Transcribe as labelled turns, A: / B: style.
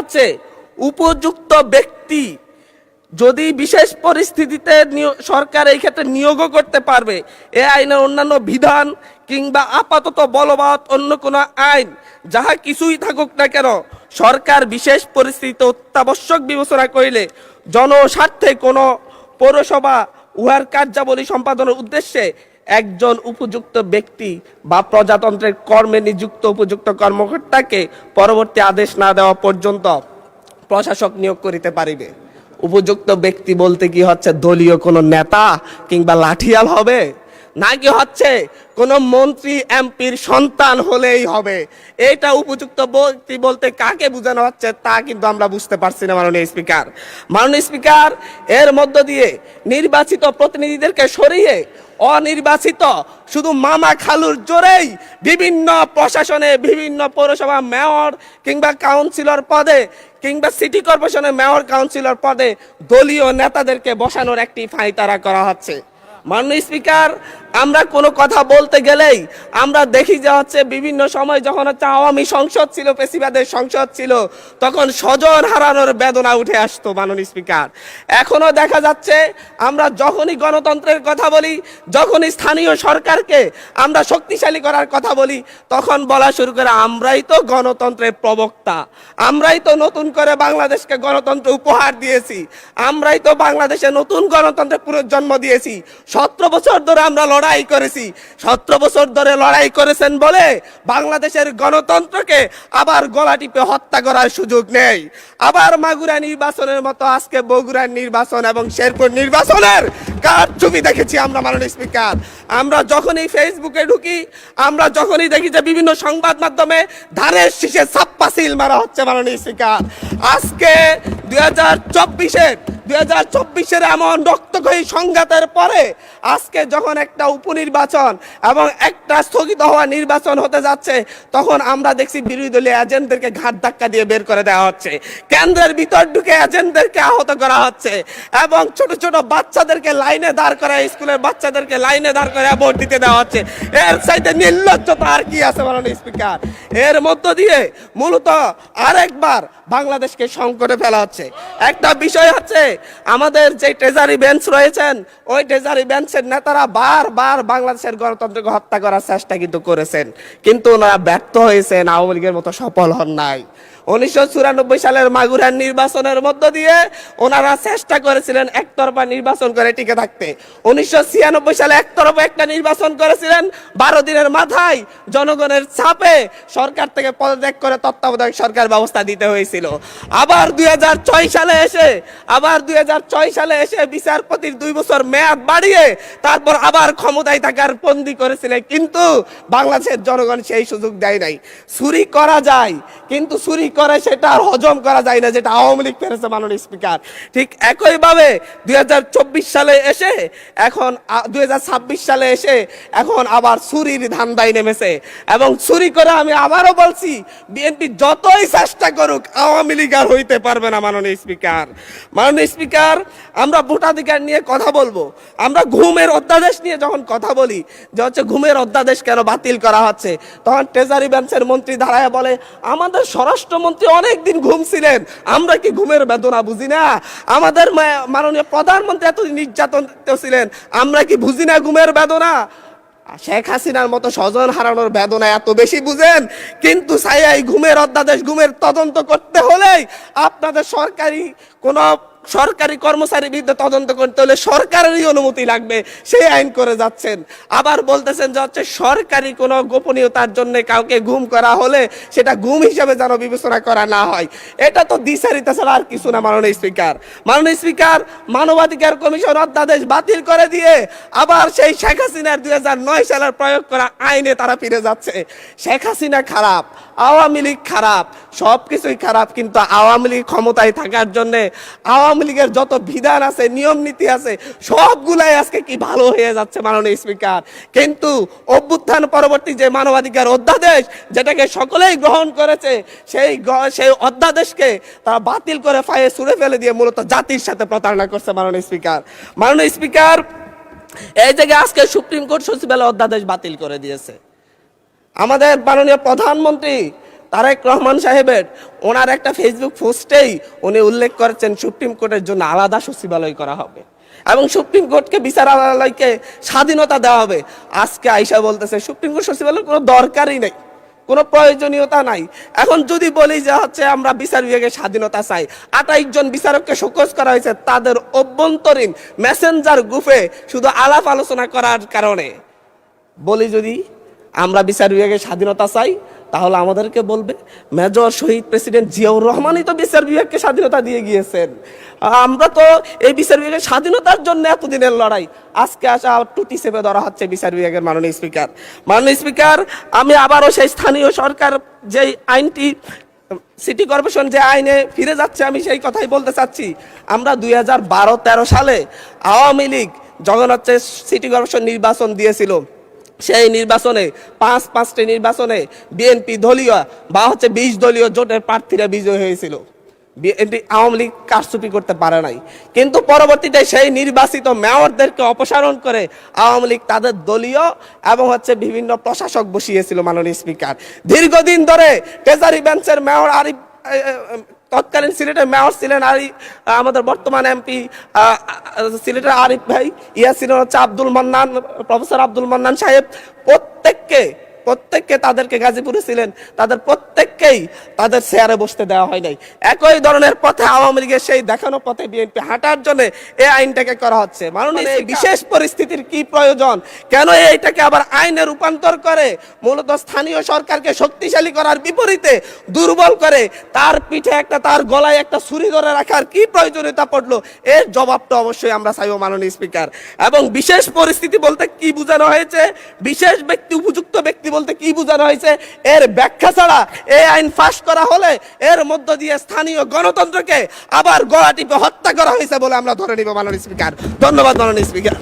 A: হচ্ছে উপযুক্ত ব্যক্তি যদি বিশেষ পরিস্থিতিতে সরকার এই ক্ষেত্রে নিয়োগও করতে পারবে। এ আইনের অন্যান্য বিধান কিংবা আপাতত বলবৎ অন্য কোনো আইন যাহা কিছুই থাকুক না কেন, সরকার বিশেষ পরিস্থিতিতে অত্যাবশ্যক বিবেচনা করিলে জনস্বার্থে কোনো পৌরসভা উহার কার্যাবলী সম্পাদনের উদ্দেশ্যে একজন উপযুক্ত ব্যক্তি বা প্রজাতন্ত্রের কর্মে নিযুক্ত উপযুক্ত কর্মকর্তাকে পরবর্তী আদেশ না দেওয়া পর্যন্ত প্রশাসক নিয়োগ করিতে পারিবে। উপযুক্ত ব্যক্তি বলতে কি হচ্ছে দলীয় কোনো নেতা কিংবা লাঠিয়াল হবে, নাকি হচ্ছে কোনো মন্ত্রী এমপির সন্তান হলেই হবে? এটা উপযুক্ত ব্যক্তি বলতে কাকে বোঝানো হচ্ছে তা কিন্তু আমরা বুঝতে পারছি না মাননীয় স্পিকার। মাননীয় স্পিকার, এর মধ্য দিয়ে নির্বাচিত প্রতিনিধিদেরকে সরিয়ে অনির্বাচিত শুধু মামা খালুর জোরেই বিভিন্ন প্রশাসনে বিভিন্ন পৌরসভা মেয়র কিংবা কাউন্সিলর পদে কিংবা সিটি কর্পোরেশনের মেয়র কাউন্সিলর পদে দলীয় নেতাদেরকে বসানোর একটি ফাইতারা করা হচ্ছে। মাননীয় স্পিকার, আমরা কোনো কথা বলতে গেলেই আমরা দেখি যে হচ্ছে বিভিন্ন সময় যখন হচ্ছে আওয়ামী সংসদ ছিল, পেশিবাদের সংসদ ছিল, তখন স্বজন হারানোর বেদনা উঠে আসতো মাননীয় স্পিকার। এখনো দেখা যাচ্ছে আমরা যখনই গণতন্ত্রের কথা বলি, যখনই স্থানীয় সরকারকে আমরা শক্তিশালী করার কথা বলি, তখন বলা শুরু করে আমরাই তো গণতন্ত্রের প্রবক্তা, আমরাই তো নতুন করে বাংলাদেশকে গণতন্ত্র উপহার দিয়েছি, আমরাই তো বাংলাদেশে নতুন গণতন্ত্রের পুনর্জন্ম দিয়েছি। 17 বছর ধরে আমরা লড়াই করেছি। 17 বছর ধরে লড়াই করেছেন বলে বাংলাদেশের গণতন্ত্রকে আবার গলা টিপে হত্যা করার সুযোগ নেই। আবার মাগুরা নির্বাচনের মতো আজকে বগুড়ার নির্বাচন এবং শেরপুর নির্বাচনের কারচুপি দেখেছি আমরা মাননীয় স্পিকার। আমরা যখনই ফেসবুকে ঢুকি, আমরা যখনই দেখি যে বিভিন্ন সংবাদ মাধ্যমে ধানের শীষে ছাপ্পা সিল মারা হচ্ছে মাননীয় স্পিকার। আজকে 2024-এর এমন রক্তক্ষয়ী সংঘাতের পরে আজকে যখন একটা উপনির্বাচন এবং একটা স্থগিত হওয়া নির্বাচন হতে যাচ্ছে, তখন আমরা দেখছি বিরোধী দলীয় এজেন্টদেরকে ঘাট ধাক্কা দিয়ে বের করে দেওয়া হচ্ছে, কেন্দ্রের ভিতর ঢুকে এজেন্টদেরকে আহত করা হচ্ছে এবং ছোট ছোট বাচ্চাদেরকে লাইনে দাঁড় করায়, স্কুলের বাচ্চাদেরকে লাইনে দাঁড় করে ভোট দিতে দেওয়া হচ্ছে। এর চাইতে নির্লজ্জতা আর কি আছে মাননীয় স্পিকার? এর মধ্য দিয়ে মূলত আরেকবার বাংলাদেশকে সংকটে ফেলা হচ্ছে। একটা বিষয় হচ্ছে আমাদের যে ট্রেজারি বেঞ্চ রয়েছেন, ওই ট্রেজারি বেঞ্চের নেতারা বারবার বাংলাদেশের গণতন্ত্রকে হত্যা করার চেষ্টা কিন্তু করেছেন, কিন্তু ওনারা ব্যর্থ হয়েছেন, আওয়ামী লীগের মতো সফল হন নাই। 1994 সালের মাগুরার নির্বাচনের মধ্য দিয়ে ওনারা চেষ্টা করেছিলেন একতরফা নির্বাচন করে টিকে থাকতে। 1996 সালে একতরফা একটা নির্বাচন করেছিলেন, 12 দিনের মাথায় জনগণের চাপে সরকার থেকে পদত্যাগ করে তত্ত্বাবধায়ক সরকার ব্যবস্থা দিতে হয়েছিল। আবার 2006 সালে এসে বিচারপতির 2 বছর মেয়াদ বাড়িয়ে তারপর আবার ক্ষমতায় থাকার বন্দী করেছিলেন, কিন্তু বাংলাদেশের জনগণ সেই সুযোগ দেয় নাই। চুরি করা যায়, কিন্তু চুরি করে সেটা আর হজম করা যায় না, যেটা আওয়ামী লীগ পেরেছে মাননীয় স্পিকার। ঠিক একইভাবে 2024 সালে এসে এখন 2026 সালে এসে এখন আবার চুরির ধান্দায় নেমেছে। এবং চুরি করে আমি আবারও বলছি, বিএনপি যতই চেষ্টা করুক আওয়ামী লীগ আর হইতে পারবে না মাননীয় স্পিকার। মাননীয় স্পিকার, আমরা ভোটাধিকার নিয়ে কথা বলবো, আমরা ঘুমের অধ্যাদেশ নিয়ে যখন কথা বলি যে হচ্ছে ঘুমের অধ্যাদেশ কেন বাতিল করা হচ্ছে, তখন ট্রেজারি বেঞ্চের মন্ত্রী দাঁড়ায় বলে আমাদের স্বরাষ্ট্রমন্ত্রী অনেকদিন ঘুমছিলেন, আমরা কি ঘুমের বেদনা বুঝি না? আমাদের মাননীয় প্রধানমন্ত্রী এতদিন নির্যাতন ছিলেন, আমরা কি বুঝি না ঘুমের বেদনা? শেখ হাসিনার মতো স্বজন হারানোর বেদনা এত বেশি বুঝেন, কিন্তু এই ঘুমের অধ্যাদেশ, ঘুমের তদন্ত করতে হলেই আপনাদের সরকারি কর্মচারীর বিরুদ্ধে তদন্ত করতে হলে সরকারেরই অনুমতি লাগবে, সেই আইন করে যাচ্ছেন। আবার বলতেছেন যে হচ্ছে সরকারি কোনো গোপনীয়তার জন্য কাউকে গুম করা হলে সেটা গুম হিসেবে যেন বিবেচনা করা না হয়। এটা তো দ্বিচারিতা ছাড়া আর কিছু না মাননীয় স্পিকার। মাননীয় স্পিকার, মানবাধিকার কমিশন অধ্যাদেশ বাতিল করে দিয়ে আবার সেই শেখ হাসিনার 2009 সালের প্রয়োগ করা আইনে তারা ফিরে যাচ্ছে। শেখ হাসিনা খারাপ, আওয়ামী লীগ খারাপ, সব কিছুই খারাপ, কিন্তু আওয়ামী লীগ ক্ষমতায় থাকার জন্য আওয়ামী লীগের যত বিধান আছে, নিয়ম নীতি আছে, সবগুলাই আজকে কি ভালো হয়ে যাচ্ছে মাননীয় স্পিকার। কিন্তু অভ্যুত্থান পরবর্তী যে মানবাধিকার অধ্যাদেশ, যেটাকে সকলেই গ্রহণ করেছে, সেই অধ্যাদেশকে তারা বাতিল করে ফায়ে ছুঁড়ে ফেলে দিয়ে মূলত জাতির সাথে প্রতারণা করছে মাননীয় স্পিকার। মাননীয় স্পিকার, এই জায়গায় আজকে সুপ্রিম কোর্ট সচিবালয় অধ্যাদেশ বাতিল করে দিয়েছে। আমাদের মাননীয় প্রধানমন্ত্রী তারেক রহমান সাহেবের ওনার একটা ফেসবুক পোস্টেই উনি উল্লেখ করেছেন সুপ্রিম কোর্টের জন্য আলাদা সচিবালয় করা হবে এবং সুপ্রিম কোর্টকে বিচারালয়কে স্বাধীনতা দেওয়া হবে। আজকে আইসা বলতেছে সুপ্রিম কোর্ট সচিবালয়ের কোনো দরকারই নেই, কোনো প্রয়োজনীয়তা নাই। এখন যদি বলি যে হচ্ছে আমরা বিচার বিভাগের স্বাধীনতা চাই, 28 জন বিচারককে শোকজ করা হয়েছে তাদের অভ্যন্তরীণ মেসেঞ্জার গ্রুপে শুধু আলাপ আলোচনা করার কারণে। বলি যদি আমরা বিচার বিভাগের স্বাধীনতা চাই, তাহলে আমাদেরকে বলবে মেজর শহীদ প্রেসিডেন্ট জিয়াউর রহমানই তো বিচার বিভাগকে স্বাধীনতা দিয়ে গিয়েছেন। আমরা তো এই বিচার বিভাগের স্বাধীনতার জন্য এতদিনের লড়াই, আজকে আসা টুটি চেপে ধরা হচ্ছে বিচার বিভাগের। মাননীয় স্পিকার, মাননীয় স্পিকার, আমি আবারও সেই স্থানীয় সরকার যে আইনটি সিটি কর্পোরেশন যে আইনে ফিরে যাচ্ছে আমি সেই কথাই বলতে চাচ্ছি। আমরা 2012-13 সালে আওয়ামী লীগ যখন হচ্ছে সিটি কর্পোরেশন নির্বাচন দিয়েছিল, সেই নির্বাচনে 5-5টি নির্বাচনে বিএনপি দলীয় বা হচ্ছে 20 দলীয় জোটের প্রার্থীরা বিজয় হয়েছিল। বিএনপি আওয়ামী লীগ কারচুপি করতে পারে নাই, কিন্তু পরবর্তীতে সেই নির্বাচিত মেয়রদেরকে অপসারণ করে আওয়ামী লীগ তাদের দলীয় এবং হচ্ছে বিভিন্ন প্রশাসক বসিয়েছিল। মাননীয় স্পিকার, দীর্ঘদিন ধরে ট্রেজারি বেঞ্চের মেয়র আরিফ, তৎকালীন সিলেটের মেয়র ছিলেন আমাদের বর্তমান এমপি সিলেটের আরিফ ভাই, ইয়া ছিলেন হচ্ছে আব্দুল মান্নান, প্রফেসর আব্দুল মান্নান সাহেব, প্রত্যেককে তাদেরকে গাজীপুরে ছিলেন, তাদের প্রত্যেককেই তাদের চেয়ারে বসতে দেওয়া হয় নাই। একই ধরনের পথে আওয়ামী লীগের সেই দেখানো পথে বিএনপি হাঁটার জন্য এই আইনটাকে করা হচ্ছে। মাননীয় এই বিশেষ পরিস্থিতির কি প্রয়োজন, কেন এইটাকে আবার আইনে রূপান্তর করে মূলত স্থানীয় সরকারকে শক্তিশালী করার বিপরীতে দুর্বল করে তার পিঠে একটা, তার গলায় একটা ছুরি ধরে রাখার কি প্রয়োজনীয়তা পড়লো, এর জবাবটা অবশ্যই আমরা চাইব। মাননীয় স্পিকার, এবং বিশেষ পরিস্থিতি বলতে কি বোঝানো হয়েছে, বিশেষ ব্যক্তি, উপযুক্ত ব্যক্তি বলতে কি বোঝানো হয়েছে, এর ব্যাখ্যা ছাড়া এই আইন পাস করা হলে এর মধ্য দিয়ে স্থানীয় গণতন্ত্রকে আবার গলা টিপে হত্যা করা হয়েছে বলে আমরা ধরে নিব। মাননীয় স্পিকার, ধন্যবাদ। মাননীয় স্পিকার।